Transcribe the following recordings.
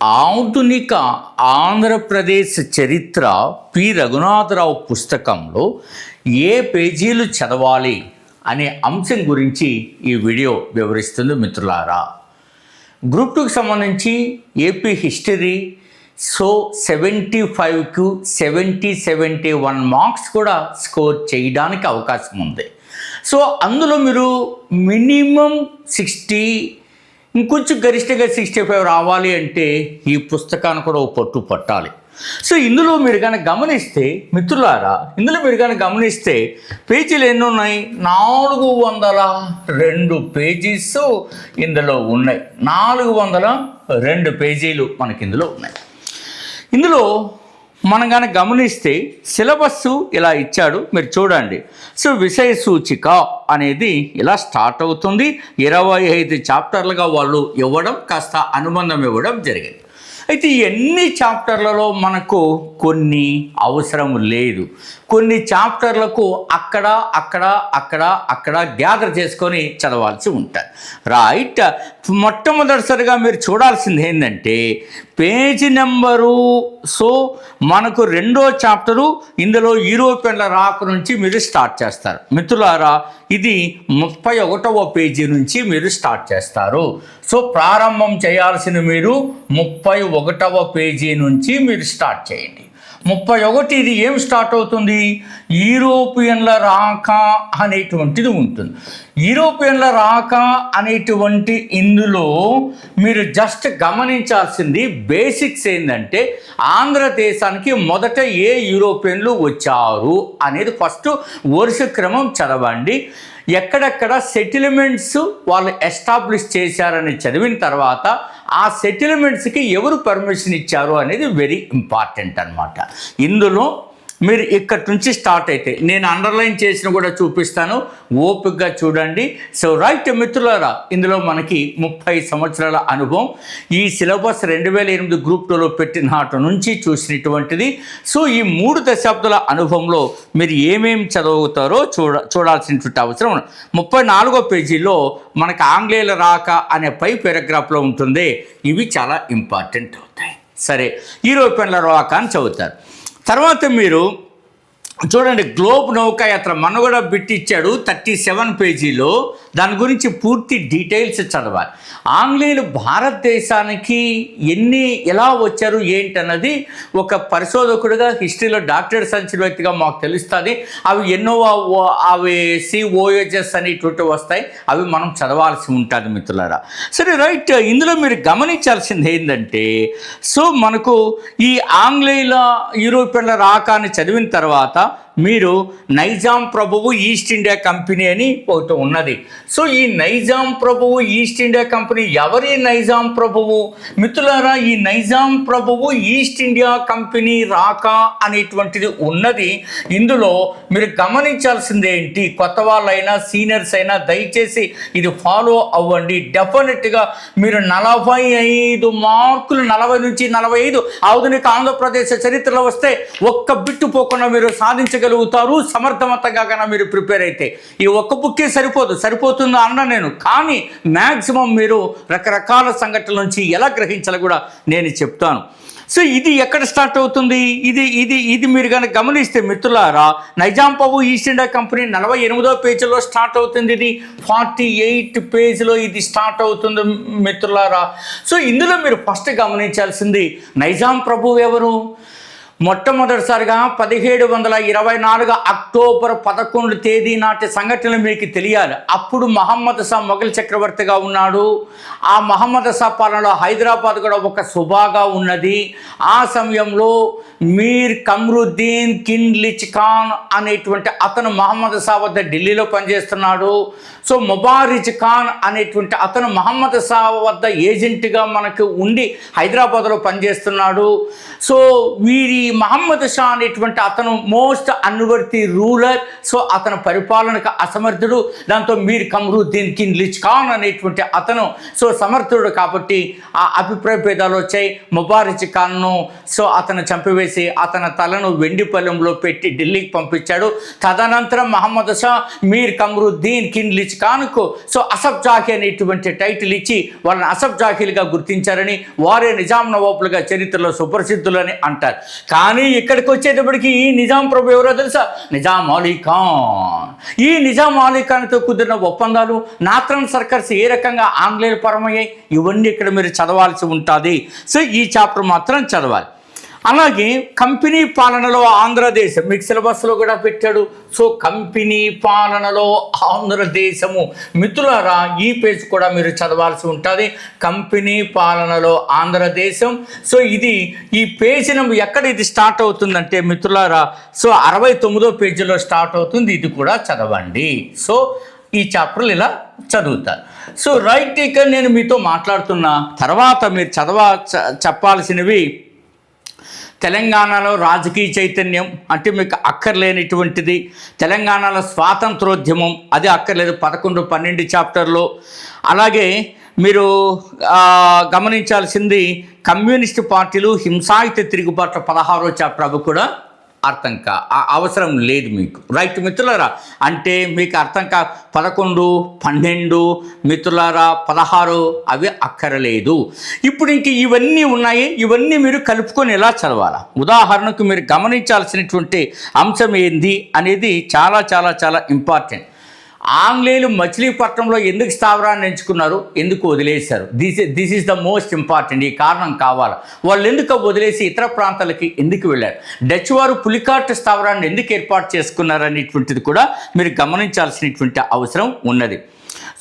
ఆధునిక ఆంధ్రప్రదేశ్ చరిత్ర పి రఘునాథరావు పుస్తకంలో ఏ పేజీలు చదవాలి అనే అంశం గురించి ఈ వీడియో వివరిస్తుంది మిత్రులారా. గ్రూప్ 2కి సంబంధించి ఏపీ హిస్టరీ 75కు 71 మార్క్స్ కూడా స్కోర్ చేయడానికి అవకాశం ఉంది. అందులో మీరు మినిమం 60, ఇంకొంచెం గరిష్టంగా 65 రావాలి అంటే ఈ పుస్తకాన్ని కూడా ఒక పట్టు పట్టాలి. ఇందులో మీరు కనుక గమనిస్తే మిత్రులారా, పేజీలు ఎన్ని ఉన్నాయి? 402 పేజీస్ ఇందులో ఉన్నాయి. 402 పేజీలు మనకి ఇందులో ఉన్నాయి. ఇందులో మనం కనుక గమనిస్తే సిలబస్ ఇలా ఇచ్చాడు, మీరు చూడండి. విషయ సూచిక అనేది ఇలా స్టార్ట్ అవుతుంది. 25 చాప్టర్లుగా వాళ్ళు ఇవ్వడం, కాస్త అనుబంధం ఇవ్వడం జరిగింది. అయితే ఎన్ని చాప్టర్లలో మనకు కొన్ని అవసరం లేదు. కొన్ని చాప్టర్లకు అక్కడ గ్యాదర్ చేసుకొని చదవాల్సి ఉంటుంది. రైట్. మొట్టమొదటిసారిగా మీరు చూడాల్సింది ఏంటంటే పేజీ నెంబరు. మనకు 2వ చాప్టరు ఇందులో యూరోపియన్ల రాక నుంచి మీరు స్టార్ట్ చేస్తారు మిత్రులారా. ఇది 31వ పేజీ నుంచి మీరు స్టార్ట్ చేస్తారు. ప్రారంభం చేయాల్సిన మీరు 31వ పేజీ నుంచి మీరు స్టార్ట్ చేయండి. 31 ఇది ఏం స్టార్ట్ అవుతుంది? యూరోపియన్ల రాక అనేటువంటిది ఉంటుంది. యూరోపియన్ల రాక అనేటువంటి ఇందులో మీరు జస్ట్ గమనించాల్సింది బేసిక్స్ ఏంటంటే ఆంధ్రదేశానికి మొదట ఏ యూరోపియన్లు వచ్చారు అనేది ఫస్ట్ వరుస క్రమం చదవండి. ఎక్కడెక్కడ సెటిల్మెంట్స్ వాళ్ళు ఎస్టాబ్లిష్ చేశారని చదివిన తర్వాత ఆ సెటిల్మెంట్స్కి ఎవరు పర్మిషన్ ఇచ్చారు అనేది వెరీ ఇంపార్టెంట్ అన్నమాట. ఇందులో మీరు ఇక్కడి నుంచి స్టార్ట్ అయితే నేను అండర్లైన్ చేసిన కూడా చూపిస్తాను, ఓపికగా చూడండి. రైట్ మిత్రులారా, ఇందులో మనకి 30 సంవత్సరాల అనుభవం. ఈ సిలబస్ 2008 గ్రూప్ 2లో పెట్టిన నాటి నుంచి చూసినటువంటిది. ఈ 3 దశాబ్దాల అనుభవంలో మీరు ఏమేమి చదువుతారో చూడాల్సినటువంటి అవసరం. 34వ పేజీలో మనకు ఆంగ్లేయుల రాక అనే పై పారాగ్రాఫ్లో ఉంటుంది. ఇవి చాలా ఇంపార్టెంట్ అవుతాయి. సరే, యూరోపియన్ల రాక అని చదువుతారు. తర్వాత మీరు చూడండి, గ్లోబ్ నౌకాయాత్ర మనుగడ బిట్ ఇచ్చాడు 37 పేజీలో. దాని గురించి పూర్తి డీటెయిల్స్ చదవాలి. ఆంగ్లేయులు భారతదేశానికి ఎలా వచ్చారు ఏంటన్నది ఒక పరిశోధకుడిగా, హిస్టరీలో డాక్టరేట్ సంచిన వ్యక్తిగా మాకు తెలుస్తుంది. అవి ఎన్నో అవి COHS అనేటువంటివి వస్తాయి, అవి మనం చదవాల్సి ఉంటుంది మిత్రులారా. సరే, రైట్. ఇందులో మీరు గమనించాల్సింది ఏంటంటే మనకు ఈ ఆంగ్లేయుల యూరోపియన్ల రాకాన్ని చదివిన తర్వాత మీరు నైజాం ప్రభువు ఈస్ట్ ఇండియా కంపెనీ అని ఒకటి ఉన్నది. ఈ నైజాం ప్రభువు ఈస్ట్ ఇండియా కంపెనీ ఎవరి నైజాం ప్రభువు మిత్రులారా? ఈ నైజాం ప్రభువు ఈస్ట్ ఇండియా కంపెనీ రాక అనేటువంటిది ఉన్నది. ఇందులో మీరు గమనించాల్సింది ఏంటి? కొత్త వాళ్ళైనా సీనియర్స్ అయినా దయచేసి ఇది ఫాలో అవ్వండి. డెఫినెట్గా మీరు 45 మార్కులు, 40 నుంచి 45 ఆధునిక ఆంధ్రప్రదేశ్ చరిత్రలో వస్తే ఒక్క బిట్టు పోకుండా మీరు సాధించగలుగుతారు సమర్థవంతంగా కన్నా మీరు ప్రిపేర్ అయితే. ఈ ఒక్క బుక్కే సరిపోతుందా అన్న నేను, కానీ మ్యాక్సిమం మీరు రకరకాల సంఘటనల నుంచి ఎలా గ్రహించాలో కూడా నేను చెప్తాను. ఇది ఎక్కడ స్టార్ట్ అవుతుంది? ఇది మీరు కనుక గమనిస్తే మిత్రులారా, నైజాం ప్రభువు ఈస్ట్ ఇండియా కంపెనీ 48వ పేజీలో స్టార్ట్ అవుతుంది. ఇది 48 పేజీలో ఇది స్టార్ట్ అవుతుంది మిత్రులారా. ఇందులో మీరు ఫస్ట్ గమనించాల్సింది నైజాం ప్రభువు ఎవరు? మొట్టమొదటిసారిగా 1724 అక్టోబర్ 11 తేదీ నాటి సంఘటనలు మీకు తెలియాలి. అప్పుడు మహమ్మద్ షా మొఘల్ చక్రవర్తిగా ఉన్నాడు. ఆ మహమ్మద్ షా పాలనలో హైదరాబాద్ కూడా ఒక సుబాగా ఉన్నది. ఆ సమయంలో మీర్ కమ్రుద్దీన్ కిన్లిచ్ ఖాన్ అనేటువంటి అతను మహమ్మద్ షా వద్ద ఢిల్లీలో పనిచేస్తున్నాడు. ముబారిజ్ ఖాన్ అనేటువంటి అతను మహమ్మద్ షా వద్ద ఏజెంట్గా మనకు ఉండి హైదరాబాద్లో పనిచేస్తున్నాడు. వీరి మహమ్మద్ షా అనేటువంటి అతను మోస్ట్ అన్వర్తి రూలర్. సో అతను పరిపాలనకు అసమర్థుడు. దాంతో మీర్ కమరుద్దీన్ కిన్లిచ్ ఖాన్ అనేటువంటి అతను సో సమర్థుడు కాబట్టి ఆ అభిప్రాయ భేదాలు వచ్చాయి. ముబారిజ్ ఖాన్ను సో అతను చంపివేసి అతని తలను వెండి పళ్ళెంలో పెట్టి ఢిల్లీకి పంపించాడు. తదనంతరం మహమ్మద్ షా మీర్ కమరుద్దీన్ కిన్లిచ్ ఖాన్కు సో అసఫ్ జాహీ అనేటువంటి టైటిల్ ఇచ్చి వాళ్ళని అసఫ్ జాహీలుగా గుర్తించారని, వారే నిజాం నవాబులుగా చరిత్రలో సుప్రసిద్ధులని అంటారు. కానీ ఇక్కడికి వచ్చేటప్పటికి ఈ నిజాం ప్రభు ఎవరో తెలుసా? నిజాం అలీ ఖాన్. ఈ నిజాం అలీ ఖాన్తో కుదిరిన ఒప్పందాలు, నాత్రన్ సర్కార్స్ ఏ రకంగా ఆంగ్లేయుల పరమయ్యాయి, ఇవన్నీ ఇక్కడ మీరు చదవాల్సి ఉంటుంది. సో ఈ చాప్టర్ మాత్రం చదవాలి. అలాగే కంపెనీ పాలనలో ఆంధ్రదేశం మీకు సిలబస్లో కూడా పెట్టాడు. సో కంపెనీ పాలనలో ఆంధ్రదేశము మిత్రులారా ఈ పేజ్ కూడా మీరు చదవాల్సి ఉంటుంది. కంపెనీ పాలనలో ఆంధ్రదేశం. సో ఇది ఈ పేజీ నెంబర్ ఎక్కడ ఇది స్టార్ట్ అవుతుందంటే మిత్రులారా సో 69వ పేజీలో స్టార్ట్ అవుతుంది. ఇది కూడా చదవండి. సో ఈ చాప్టర్లు ఇలా చదువుతారు. సో రైట్, ఇక్కడ నేను మీతో మాట్లాడుతున్న తర్వాత మీరు చెప్పాల్సినవి తెలంగాణలో రాజకీయ చైతన్యం అంటే మీకు అక్కర్లేనిటువంటిది. తెలంగాణలో స్వాతంత్రోద్యమం అది అక్కర్లేదు 11, 12 చాప్టర్లో. అలాగే మీరు గమనించాల్సింది కమ్యూనిస్టు పార్టీలు హింసాయుత తిరుగుబాట్ల 16వ చాప్టర్ అవి కూడా అర్థం అవసరం లేదు మీకు. రైట్ మిత్రులారా, అంటే మీకు అర్థం 11, 12 మిత్రులారా 16 అవి అక్కరలేదు. ఇప్పుడు ఇంక ఇవన్నీ ఉన్నాయి. ఇవన్నీ మీరు కలుపుకొని ఎలా చదవాలా? ఉదాహరణకు మీరు గమనించాల్సినటువంటి అంశం ఏంది అనేది చాలా చాలా చాలా ఇంపార్టెంట్. ఆంగ్లేయులు మచిలీపట్నంలో ఎందుకు స్థావరాన్ని ఎంచుకున్నారు, ఎందుకు వదిలేశారు? This is the most important. ఈ కారణం కావాలి. వాళ్ళు ఎందుకు వదిలేసి ఇతర ప్రాంతాలకి ఎందుకు వెళ్ళారు? డచ్ వారు పులికాట్ స్థావరాన్ని ఎందుకు ఏర్పాటు చేసుకున్నారు అనేటువంటిది కూడా మీరు గమనించాల్సినటువంటి అవసరం ఉన్నది.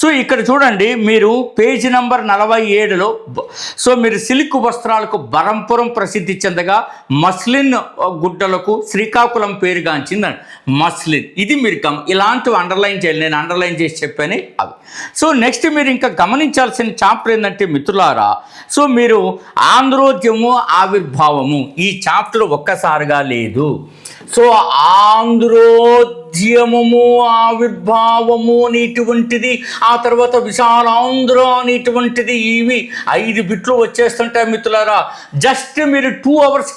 సో ఇక్కడ చూడండి, మీరు పేజీ నంబర్ 47లో సో మీరు సిల్క్ వస్త్రాలకు బరంపురం ప్రసిద్ధి చెందగా మస్లిన్ గుడ్డలకు శ్రీకాకుళం పేరుగాంచిందండి. మస్లిన్ ఇది మీరు ఇలాంటివి అండర్లైన్ చేయాలి. నేను అండర్లైన్ చేసి చెప్పాను అవి. సో నెక్స్ట్ మీరు ఇంకా గమనించాల్సిన చాప్టర్ ఏంటంటే మిత్రులారా సో మీరు ఆంధ్రోద్యము ఆవిర్భావము ఈ చాప్టర్ ఒక్కసారిగా లేదు. సో ఆంధ్రోద్యమము ఆవిర్భావము అనేటువంటిది, ఆ తర్వాత విశాలాంధ్ర అనేటువంటిది, ఇవి 5 బిట్లు వచ్చేస్తుంటాయి మిత్రులారా. జస్ట్ మీరు 2 hours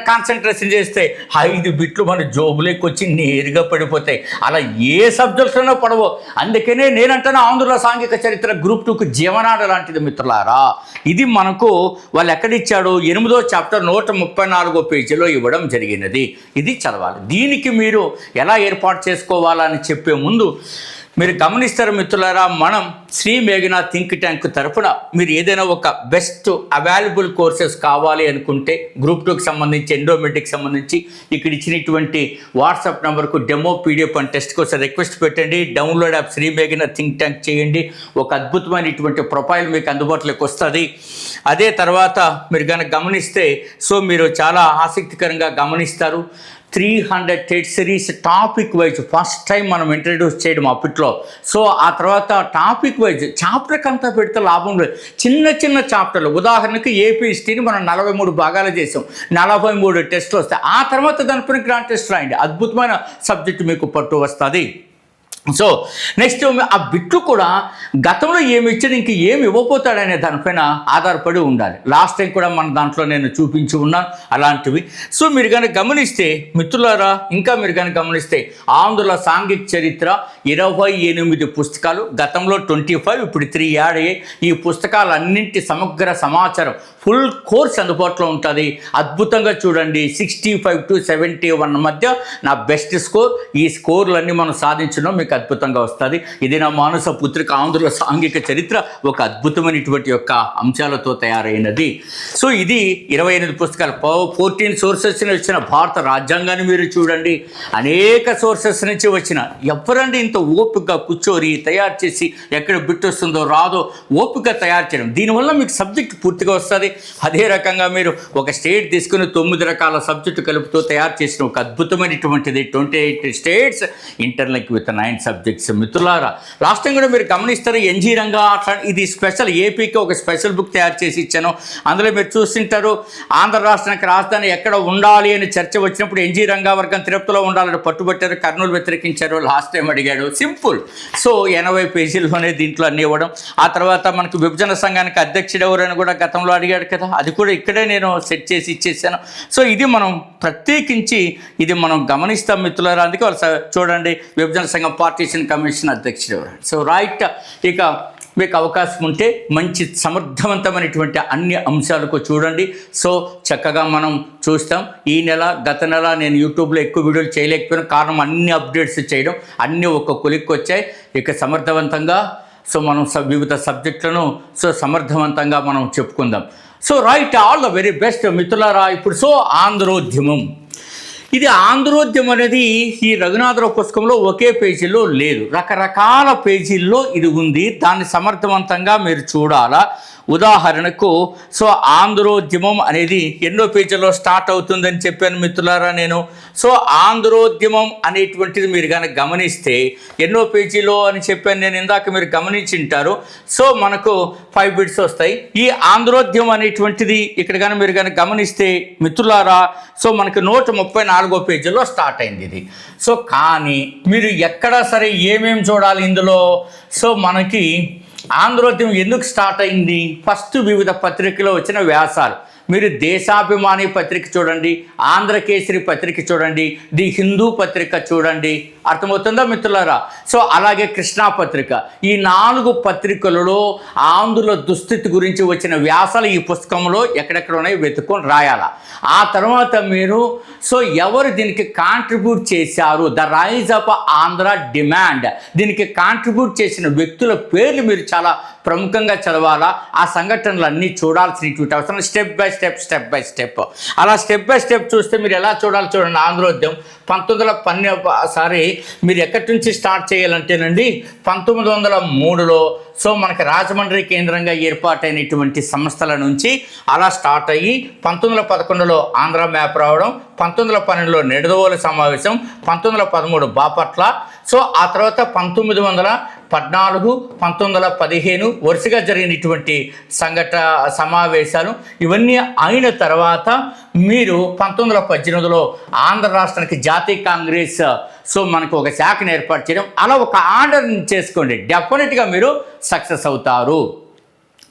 కాన్సన్ట్రేషన్ చేస్తే 5 బిట్లు మన జోబులోకి వచ్చి నేరుగా పడిపోతాయి. అలా ఏ సబ్జెక్ట్లోనో పడవో. అందుకనే నేనంటాను ఆంధ్రుల సాంఘిక చరిత్ర గ్రూప్ 2కు జీవనాడ లాంటిది మిత్రులారా. ఇది మనకు వాళ్ళు ఎక్కడిచ్చాడు 8వ చాప్టర్ 134వ పేజీలో ఇవ్వడం జరిగినది. ఇది చదవాలి. దీనికి మీరు ఎలా ఏర్పాటు చేసుకోవాలని చెప్పే ముందు మీరు గమనిస్తారు మిత్రులారా, మనం శ్రీ మేఘనా థింక్ ట్యాంక్ తరఫున మీరు ఏదైనా ఒక బెస్ట్ అవైలబుల్ కోర్సెస్ కావాలి అనుకుంటే గ్రూప్ 2కి సంబంధించి ఎండోమెట్రిక్ సంబంధించి ఇక్కడ ఇచ్చినటువంటి వాట్సాప్ నెంబర్కు డెమో పీడిఎఫ్ అండ్ టెస్ట్ కోసం రిక్వెస్ట్ పెట్టండి. డౌన్లోడ్ యాప్ శ్రీ మేఘనా థింక్ ట్యాంక్ చేయండి. ఒక అద్భుతమైనటువంటి ప్రొఫైల్ మీకు అందుబాటులోకి వస్తుంది. అదే తర్వాత మీరు కనుక గమనిస్తే సో మీరు చాలా ఆసక్తికరంగా గమనిస్తారు. 300 TET series topic wise first time మనం ఇంట్రడ్యూస్ చేయడం అప్పట్లో. సో ఆ తర్వాత టాపిక్ వైజ్ చాప్టర్కి అంతా పెడితే లాభం లేదు. చిన్న చిన్న చాప్టర్లు, ఉదాహరణకి ఏపీ హిస్టరీని మనం 43 భాగాలు చేసాం, 43 టెస్టులు వస్తాయి. ఆ తర్వాత దానిపైన గ్రాండ్ టెస్ట్ రాయండి, అద్భుతమైన సబ్జెక్టు మీకు పట్టు వస్తుంది. సో నెక్స్ట్ ఆ బిట్లు కూడా గతంలో ఏమి ఇచ్చాడు ఇంక ఏమి ఇవ్వబోతాడనే దానిపైన ఆధారపడి ఉండాలి. లాస్ట్ టైం కూడా మన దాంట్లో నేను చూపించి ఉన్నాను అలాంటివి. సో మీరు కనుక గమనిస్తే మిత్రులారా, ఇంకా మీరు కనుక గమనిస్తే ఆంధ్రుల సాంఘిక చరిత్ర 28 పుస్తకాలు, గతంలో 25, ఇప్పుడు 3 యాడ్ అయ్యాయి. ఈ పుస్తకాలన్నింటి సమగ్ర సమాచారం ఫుల్ కోర్స్ అందుబాటులో ఉంటుంది. అద్భుతంగా చూడండి. 65 to 71 మధ్య నా బెస్ట్ స్కోర్. ఈ స్కోర్లన్నీ మనం సాధించడం మీకు అద్భుతంగా వస్తుంది. ఇది నా మానస పుత్రిక ఆంధ్రుల సాంఘిక చరిత్ర ఒక అద్భుతమైనటువంటి యొక్క అంశాలతో తయారైనది. సో ఇది 28 పుస్తకాలు, 14 సోర్సెస్ నుంచి వచ్చిన భారత రాజ్యాంగాన్ని మీరు చూడండి. అనేక సోర్సెస్ నుంచి వచ్చిన ఎవరండి ఇంత ఓపికగా కూర్చోరి తయారు చేసి ఎక్కడ బిట్ వస్తుందో రాదో ఓపిక తయారు చేయడం, దీనివల్ల మీకు సబ్జెక్ట్ పూర్తిగా వస్తుంది. అదే రకంగా మీరు ఒక స్టేట్ తీసుకుని 9 రకాల సబ్జెక్టు కలుపుతూ తయారు చేసిన ఒక అద్భుతమైనటువంటిది 28 స్టేట్స్ ఇంటర్లింక్ విత్ 9 సబ్జెక్ట్స్. మిత్రులారా, లాస్ట్ టైం కూడా మీరు గమనిస్తారు, ఎన్జీ రంగా అట్లా ఇది స్పెషల్ ఏపీకి ఒక స్పెషల్ బుక్ తయారు చేసి ఇచ్చాను. అందులో మీరు చూస్తుంటారు, ఆంధ్ర రాష్ట్రానికి రాజధాని ఎక్కడ ఉండాలి అని చర్చ వచ్చినప్పుడు ఎన్జీ రంగా వర్గం తిరుపతిలో ఉండాలని పట్టుబట్టారు, కర్నూలు వ్యతిరేకించారు. లాస్ట్ టైం అడిగాడు, సింపుల్. సో 80 పేజీల్లోనే దీంట్లో అన్ని ఇవ్వడం. ఆ తర్వాత మనకు విభజన సంఘానికి అధ్యక్షుడు ఎవరని కూడా గతంలో అడిగాడు కదా, అది కూడా ఇక్కడే నేను సెట్ చేసి ఇచ్చేసాను. సో ఇది మనం ప్రత్యేకించి ఇది మనం గమనిస్తాం మిత్రులారా. అందుకే వాళ్ళు చూడండి, విభజన సంఘం పార్టీషన్ కమిషన్ అధ్యక్షుడు ఎవరు. సో రైట్, ఇక మీకు అవకాశం ఉంటే మంచి సమర్థవంతమైనటువంటి అన్ని అంశాలకు చూడండి. సో చక్కగా మనం చూస్తాం. ఈ నెల గత నెల నేను యూట్యూబ్లో ఎక్కువ వీడియోలు చేయలేకపోయాను, కారణం అన్ని అప్డేట్స్ చేయడం, అన్నీ ఒక కొలిక్కి వచ్చాయి. ఇక సమర్థవంతంగా సో మనం వివిధ సబ్జెక్టులను సో సమర్థవంతంగా మనం చెప్పుకుందాం. So right, all the very best మిత్రులారా. ఇప్పుడు సో ఆంధ్రోద్యమం, ఇది ఆంధ్రోద్యమం అనేది ఈ రఘునాథరావు పుస్తకంలో ఒకే పేజీలో లేదు, రకరకాల పేజీల్లో ఇది ఉంది. దాన్ని సమర్థవంతంగా మీరు చూడాలా. ఉదాహరణకు సో ఆంధ్రోద్యమం అనేది ఎన్నో పేజీల్లో స్టార్ట్ అవుతుందని చెప్పాను మిత్రులారా నేను. సో ఆంధ్రోద్యమం అనేటువంటిది మీరు కనుక గమనిస్తే ఎన్నో పేజీలో అని చెప్పాను నేను ఇందాక, మీరు గమనించుంటారు. సో మనకు 5 బిట్స్ వస్తాయి. ఈ ఆంధ్రోద్యమం అనేటువంటిది ఇక్కడ కానీ మీరు కనుక గమనిస్తే మిత్రులారా, సో మనకు 134వ పేజీలో స్టార్ట్ అయింది ఇది. సో కానీ మీరు ఎక్కడా సరే ఏమేమి చూడాలి ఇందులో, సో మనకి ఆంధ్రోద్యమం ఎందుకు స్టార్ట్ అయింది, ఫస్ట్ వివిధ పత్రికలో వచ్చిన వ్యాసాలు. మీరు దేశాభిమాని పత్రిక చూడండి, ఆంధ్రకేసరి పత్రిక చూడండి, ది హిందూ పత్రిక చూడండి, అర్థమవుతుందా మిత్రులారా. సో అలాగే కృష్ణా పత్రిక, ఈ 4 పత్రికలలో ఆంధ్రుల దుస్థితి గురించి వచ్చిన వ్యాసాలు ఈ పుస్తకంలో ఎక్కడెక్కడ ఉన్నాయో వెతుక్కొని రాయాలా. ఆ తర్వాత మీరు సో ఎవరు దీనికి కాంట్రిబ్యూట్ చేశారు, the rise of Andhra demand, దీనికి కాంట్రిబ్యూట్ చేసిన వ్యక్తుల పేర్లు మీరు చాలా ప్రముఖంగా చదవాలా. ఆ సంఘటనలు అన్నీ చూడాల్సినటువంటి అవసరం, స్టెప్ బై స్టెప్. అలా స్టెప్ బై స్టెప్ చూస్తే మీరు ఎలా చూడాలి చూడండి. ఆంధ్రోద్యమం 1912 మీరు ఎక్కడి నుంచి స్టార్ట్ చేయాలంటేనండి 1903లో సో మనకి రాజమండ్రి కేంద్రంగా ఏర్పాటైనటువంటి సంస్థల నుంచి అలా స్టార్ట్ అయ్యి 1911లో ఆంధ్ర మ్యాప్ రావడం, 1912లో నెడదవోలు సమావేశం, 1913 బాపట్ల, సో ఆ తర్వాత 1914, 1915 వరుసగా జరిగినటువంటి సమావేశాలు. ఇవన్నీ అయిన తర్వాత మీరు 1918లో ఆంధ్ర రాష్ట్రానికి జాతీయ కాంగ్రెస్ సో మనకు ఒక శాఖను ఏర్పాటు చేయడం, అలా ఒక ఆర్డర్ని చేసుకోండి, డెఫినెట్గా మీరు సక్సెస్ అవుతారు.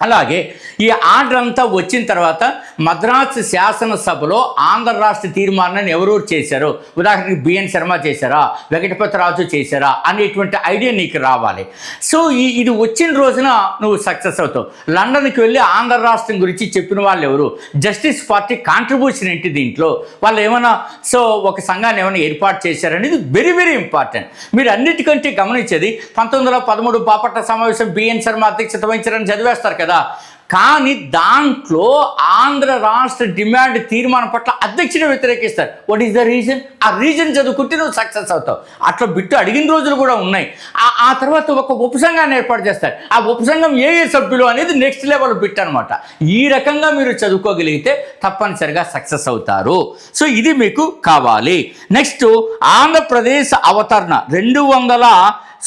అలాగే ఈ ఆర్డర్ అంతా వచ్చిన తర్వాత మద్రాసు శాసనసభలో ఆంధ్ర రాష్ట్ర తీర్మానాన్ని ఎవరెవరు చేశారో, ఉదాహరణకి బిఎన్ శర్మ చేశారా, వెంకటపతిరాజు చేశారా అనేటువంటి ఐడియా నీకు రావాలి. సో ఇది వచ్చిన రోజున నువ్వు సక్సెస్ అవుతావు. లండన్కి వెళ్ళి ఆంధ్ర రాష్ట్రం గురించి చెప్పిన వాళ్ళు ఎవరు, జస్టిస్ పార్టీ కాంట్రిబ్యూషన్ ఏంటి దీంట్లో, వాళ్ళు ఏమైనా సో ఒక సంఘాన్ని ఏమైనా ఏర్పాటు చేశారనేది వెరీ వెరీ ఇంపార్టెంట్. మీరు అన్నిటికంటే గమనించేది 1913 బాపట్ల సమావేశం బిఎన్ శర్మ అధ్యక్షత వహించారని చదివేస్తారు కదా, కానీ దాంట్లో ఆంధ్ర రాష్ట్ర డిమాండ్ తీర్మానం పట్ల అధ్యక్షుడు వ్యతిరేకిస్తారు. What is the reason? ఆ రీజన్ చదువుకుంటే నువ్వు సక్సెస్ అవుతావు. అట్లా బిట్టు అడిగిన రోజులు కూడా ఉన్నాయి. ఆ తర్వాత ఒక ఉపసంఘాన్ని ఏర్పాటు చేస్తారు. ఆ ఉపసంఘం ఏ సభ్యులు అనేది నెక్స్ట్ లెవెల్ బిట్ అనమాట. ఈ రకంగా మీరు చదువుకోగలిగితే తప్పనిసరిగా సక్సెస్ అవుతారు. సో ఇది మీకు కావాలి. నెక్స్ట్ ఆంధ్రప్రదేశ్ అవతరణ 200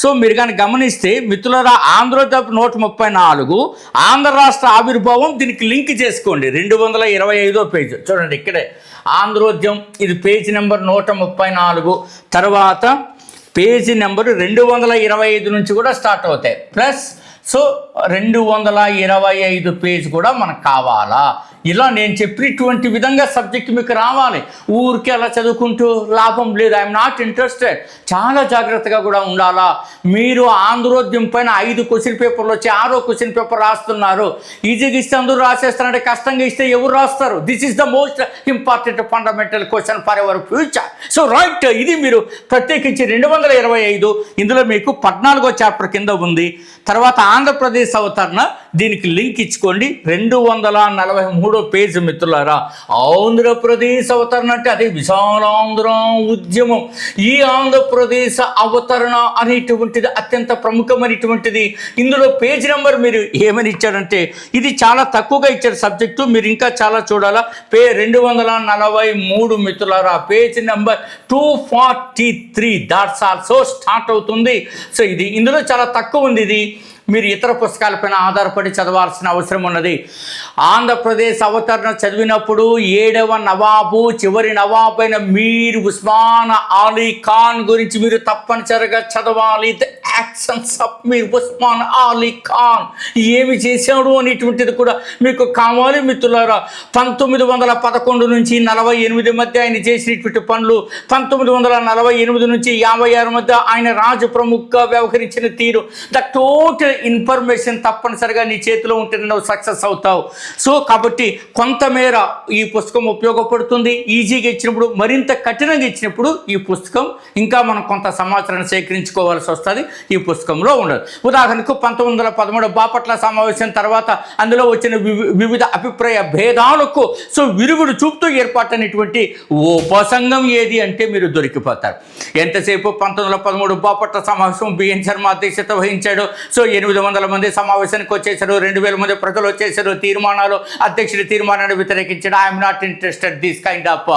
సో మీరు కానీ గమనిస్తే మిత్రులారా, ఆంధ్రోద్యమం 134 ఆంధ్ర రాష్ట్ర ఆవిర్భావం, దీనికి లింక్ చేసుకోండి. 225వ పేజ్ చూడండి, ఇక్కడే ఆంధ్రోద్యమం, ఇది పేజీ నెంబర్ 134. తర్వాత పేజీ నెంబరు 225 నుంచి కూడా స్టార్ట్ అవుతాయి. ప్లస్ సో 225 పేజ్ కూడా మనకు కావాలా. ఇలా నేను చెప్పినటువంటి విధంగా సబ్జెక్ట్ మీకు రావాలి. ఊరికే అలా చదువుకుంటూ లాభం లేదు. I'm not interested. చాలా జాగ్రత్తగా కూడా ఉండాలా. మీరు ఆంధ్రోద్యమం పైన 5 క్వశ్చన్ పేపర్లు వచ్చి 6వ క్వశ్చన్ పేపర్ రాస్తున్నారు. ఈజీగా ఇస్తే అందరూ రాసేస్తారంటే కష్టంగా ఇస్తే ఎవరు రాస్తారు? This is the most important fundamental question for ever future. So right, ఇది మీరు ప్రత్యేకించి 225 ఇందులో మీకు 14వ చాప్టర్ కింద ఉంది. తర్వాత ఆంధ్రప్రదేశ్ అవతరణ దీనికి లింక్ ఇచ్చుకోండి. 243 పేజీ మిత్రులారా. ఆంధ్రప్రదేశ్ అవతరణ అంటే అదే విశాలాంధ్ర ఉద్యమం. ఈ ఆంధ్రప్రదేశ్ అవతరణ అనేటువంటిది అత్యంత ప్రముఖమైనటువంటిది. ఇందులో పేజ్ నెంబర్ మీరు ఏమని ఇచ్చారంటే ఇది చాలా తక్కువగా ఇచ్చారు సబ్జెక్టు, మీరు ఇంకా చాలా చూడాలా. 243 మిత్రులారా, page number 243 that's also start అవుతుంది. సో ఇది ఇందులో చాలా తక్కువ ఉంది. ఇది మీరు ఇతర పుస్తకాలపైన ఆధారపడి చదవాల్సిన అవసరం ఉన్నది. ఆంధ్రప్రదేశ్ అవతరణ చదివినప్పుడు 7వ నవాబు, చివరి నవాబు అయిన మీర్ ఉస్మాన్ అలీ ఖాన్ గురించి మీరు తప్పనిసరిగా చదవాలి. The actions of Mir Osman Ali Khan, ఏమి చేశాడు అనేటువంటిది కూడా మీకు కావాలి మిత్రులారా. 1911 నుంచి 48 మధ్య ఆయన చేసినటువంటి పనులు, 1948 నుంచి 56 మధ్య ఆయన రాజు ప్రముఖగా వ్యవహరించిన తీరు, ద టోటల్ ఇన్ఫర్మేషన్ తప్పనిసరిగా నీ చేతిలో ఉంటే నువ్వు సక్సెస్ అవుతావు. సో కాబట్టి కొంతమేర ఈ పుస్తకం ఉపయోగపడుతుంది. ఈజీగా ఇచ్చినప్పుడు, మరింత కఠినంగా ఇచ్చినప్పుడు ఈ పుస్తకం ఇంకా మనం కొంత సమాచారాన్ని సేకరించుకోవాల్సి వస్తుంది. ఈ పుస్తకంలో ఉండదు. ఉదాహరణకు 1913 బాపట్ల సమావేశం తర్వాత అందులో వచ్చిన వివిధ అభిప్రాయ భేదాలకు విరుగుడు చూపుతూ ఏర్పాటైనటువంటి ఉపసంఘం ఏది అంటే మీరు దొరికిపోతారు. ఎంతసేపు 1913 బాపట్ల సమావేశం బిఎన్ శర్మ అధ్యక్షత వహించాడు. 800 మంది సమావేశానికి వచ్చేసారు, 2000 మంది ప్రజలు వచ్చేసారు. తీర్మానాలు, అధ్యక్షుడి తీర్మానాన్ని వ్యతిరేకించాడు. I'm not interested this kind of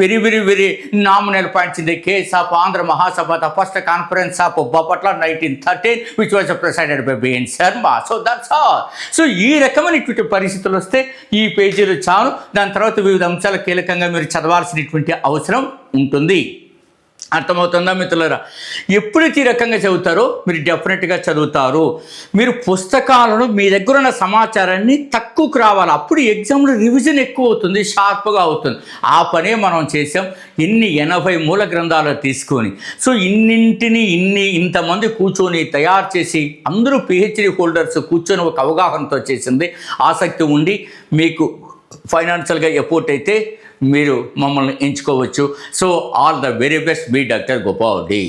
very very very nominal points in the case of Andhra Mahasabha, the first conference of Bapatla 1913 which was presided by BN Sharma. So that's all. So ఈ రకమైనటువంటి పరిస్థితులు వస్తే ఈ పేజీలు చాలు. దాని తర్వాత వివిధ అంశాలు కీలకంగా మీరు చదవాల్సినటువంటి అవసరం ఉంటుంది. అర్థమవుతుందా మిత్రులారా? ఎప్పుడైతే ఈ రకంగా చదువుతారో మీరు డెఫినెట్గా చదువుతారు. మీరు పుస్తకాలను, మీ దగ్గర ఉన్న సమాచారాన్ని తక్కువకు రావాలి. అప్పుడు ఎగ్జామ్లో రివిజన్ ఎక్కువ అవుతుంది, షార్ప్గా అవుతుంది. ఆ పనే మనం చేసాం. 80 మూల గ్రంథాలు తీసుకొని ఇంతమంది కూర్చొని తయారు చేసి అందరూ పిహెచ్డి హోల్డర్స్ కూర్చొని ఒక అవగాహనతో చేసింది. ఆసక్తి ఉండి మీకు ఫైనాన్షియల్గా ఎఫోర్ట్ అయితే మీరు మమ్మల్ని ఎంచుకోవచ్చు. So all the very best. B doctor Gopal D.